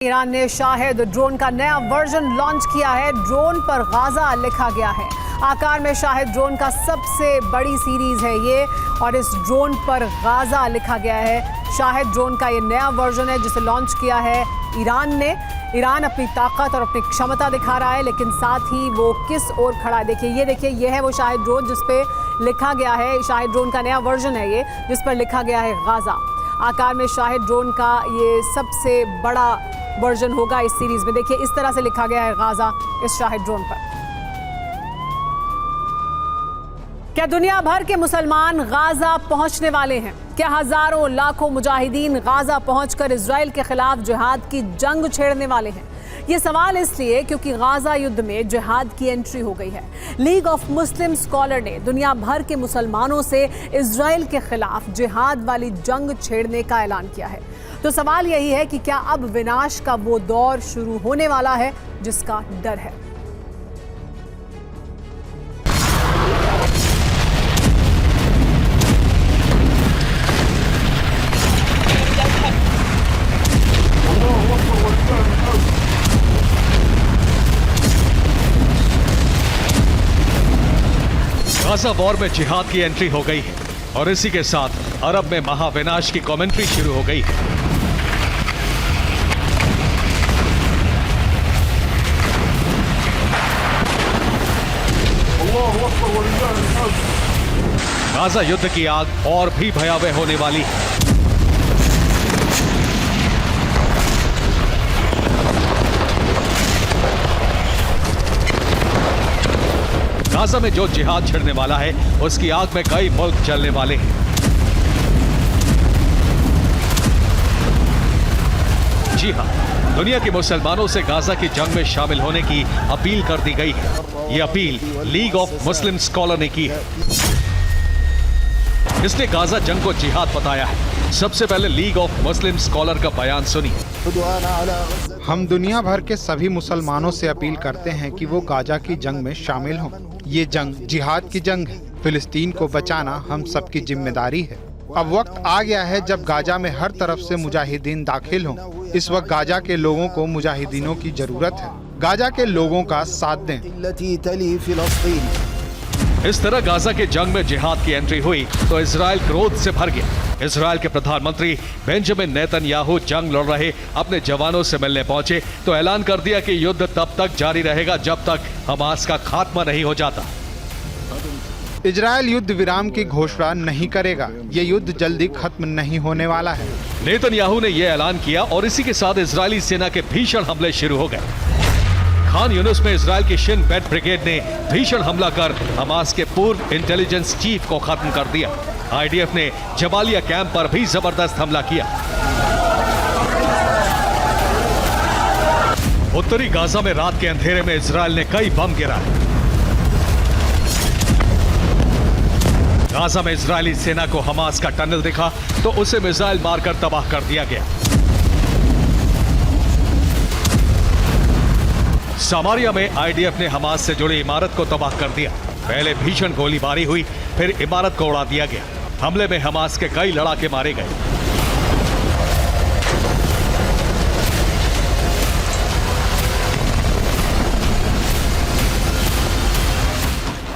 Iran ने Shahid drone का नया वर्जन लॉन्च किया है। ड्रोन पर गाजा लिखा गया है। आकार में शाहिद ड्रोन का सबसे बड़ी सीरीज है ये, और इस ड्रोन पर गाजा लिखा गया है। शाहिद ड्रोन का ये नया वर्जन है जिसे लॉन्च किया है ईरान ने। ईरान अपनी ताकत और अपनी क्षमता दिखा रहा है, लेकिन साथ ही वो किस ओर खड़ा है। देखिए ये है वो शाहिद ड्रोन जिस पे लिखा गया है। शाहिद ड्रोन का नया वर्जन है ये, जिस पर लिखा गया है गाजा। आकार में शाहिद ड्रोन का ये सबसे बड़ा वर्जन होगा इस सीरीज में। देखिए इस तरह से लिखा गया है गाजा इस शाहिद ड्रोन पर। क्या दुनिया भर के मुसलमान गाजा पहुंचने वाले हैं? क्या हजारों लाखों मुजाहिदीन गाजा पहुंचकर इजराइल के खिलाफ जिहाद की जंग छेड़ने वाले हैं? ये सवाल इसलिए क्योंकि गाजा युद्ध में जिहाद की एंट्री हो गई है। लीग ऑफ मुस्लिम स्कॉलर ने दुनिया भर के मुसलमानों से इजराइल के खिलाफ जिहाद वाली जंग छेड़ने का ऐलान किया है। तो सवाल यही है कि क्या अब विनाश का वो दौर शुरू होने वाला है जिसका डर है? गाजा वॉर में जिहाद की एंट्री हो गई है और इसी के साथ अरब में महाविनाश की कमेंट्री शुरू हो गई है। गाजा युद्ध की आग और भी भयावह होने वाली है। गाजा में जो जिहाद छिड़ने वाला है उसकी आग में कई मुल्क जलने वाले हैं। जी हां, दुनिया के मुसलमानों से गाजा की जंग में शामिल होने की अपील कर दी गई है। यह appeal league of Muslim scholar ने की है। इसने गाजा जंग को जिहाद बताया है। सबसे पहले लीग ऑफ मुस्लिम स्कॉलर का बयान सुनिए। हम दुनिया भर के सभी मुसलमानों से अपील करते हैं कि वो गाजा की जंग में शामिल हों। ये जंग जिहाद की जंग है। फिलिस्तीन को बचाना हम सबकी जिम्मेदारी है। अब वक्त आ गया है जब गाजा में हर तरफ से मुजाहिदीन दाखिल हों। इस वक्त गाजा के लोगों को मुजाहिदीनों की जरूरत है। गाजा के लोगों का साथ दें। इस तरह गाजा के जंग में जिहाद की एंट्री हुई तो इजराइल क्रोध से भर गया। इजराइल के प्रधानमंत्री बेंजामिन नेतन्याहू जंग लड़ रहे अपने जवानों से मिलने पहुंचे तो ऐलान कर दिया कि युद्ध तब तक जारी रहेगा जब तक हमास का खात्मा नहीं हो जाता। इजराइल युद्ध विराम की घोषणा नहीं करेगा। ये युद्ध जल्दी खत्म नहीं होने वाला है। नेतन्याहू ने यह ऐलान किया और इसी के साथ इजरायली सेना के भीषण हमले शुरू हो गए। खान यूनुस में इजराइल की शिन बेट ब्रिगेड ने भीषण हमला कर हमास के पूर्व इंटेलिजेंस चीफ को खत्म कर दिया। आईडीएफ ने जबालिया कैंप पर भी जबरदस्त हमला किया। उत्तरी गाजा में रात के अंधेरे में इजराइल ने कई बम गिराए। गाजा में इजरायली सेना को हमास का टनल दिखा तो उसे मिसाइल मारकर तबाह कर दिया गया। सामारिया में आईडीएफ ने हमास से जुड़ी इमारत को तबाह कर दिया। पहले भीषण गोलीबारी हुई, फिर इमारत को उड़ा दिया गया। हमले में हमास के कई लड़ाके मारे गए।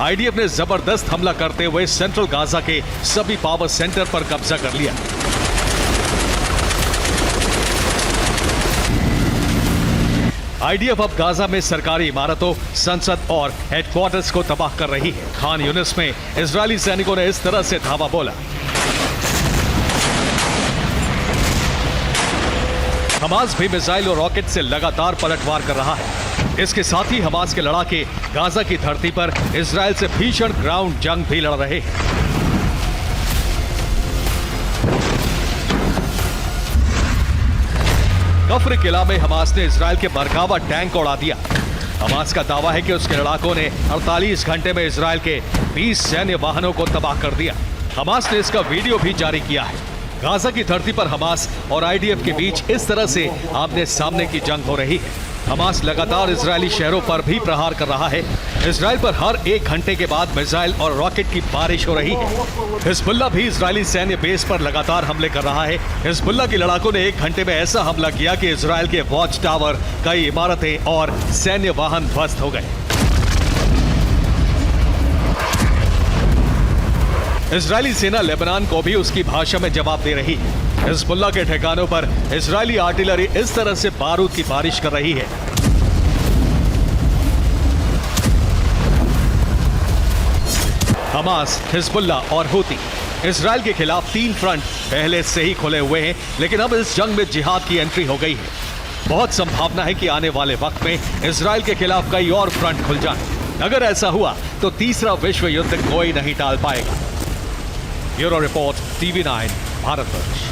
आईडीएफ ने जबरदस्त हमला करते हुए सेंट्रल गाजा के सभी पावर सेंटर पर कब्जा कर लिया। आईडीएफ अब गाजा में सरकारी इमारतों, संसद और हेडक्वार्टर्स को तबाह कर रही है। खान यूनिस में इजरायली सैनिकों ने इस तरह से धावा बोला। हमास भी मिसाइल और रॉकेट से लगातार पलटवार कर रहा है। इसके साथ ही हमास के लड़ाके गाजा की धरती पर इजराइल से भीषण ग्राउंड जंग भी लड़ रहे हैं। कफ्र किला में हमास ने इजराइल के मरकावा टैंक को उड़ा दिया। हमास का दावा है कि उसके लड़ाकों ने 48 घंटे में इजराइल के 20 सैन्य वाहनों को तबाह कर दिया। हमास ने इसका वीडियो भी जारी किया है। गाजा की धरती पर हमास और आईडीएफ के बीच इस तरह से आमने सामने की जंग हो रही है। हमास लगातार इजरायली शहरों पर भी प्रहार कर रहा है। इजरायल पर हर 1 घंटे के बाद मिसाइल और रॉकेट की बारिश हो रही है। हिजबुल्लाह भी इजरायली सैन्य बेस पर लगातार हमले कर रहा है। हिजबुल्लाह के लड़ाकों ने 1 घंटे में ऐसा हमला किया कि इजरायल के वॉच टावर, कई इमारतें और सैन्य वाहन ध्वस्त हो गए। इजरायली सेना लेबनान को भी उसकी भाषा में जवाब दे रही है। हिजबुल्लाह के ठिकानों पर इजरायली आर्टिलरी इस तरह से बारूद की बारिश कर रही है। हमास, हिजबुल्लाह और हूती इजरायल के खिलाफ 3 फ्रंट पहले से ही खुले हुए हैं, लेकिन अब इस जंग में जिहाद की एंट्री हो गई है। बहुत संभावना है कि आने वाले वक्त में इजरायल के खिलाफ कई और फ्रंट खुल जाए। अगर ऐसा हुआ तो तीसरा विश्व युद्ध कोई नहीं टाल पाएगा। Bureau report, TV9, Bharatvarsh.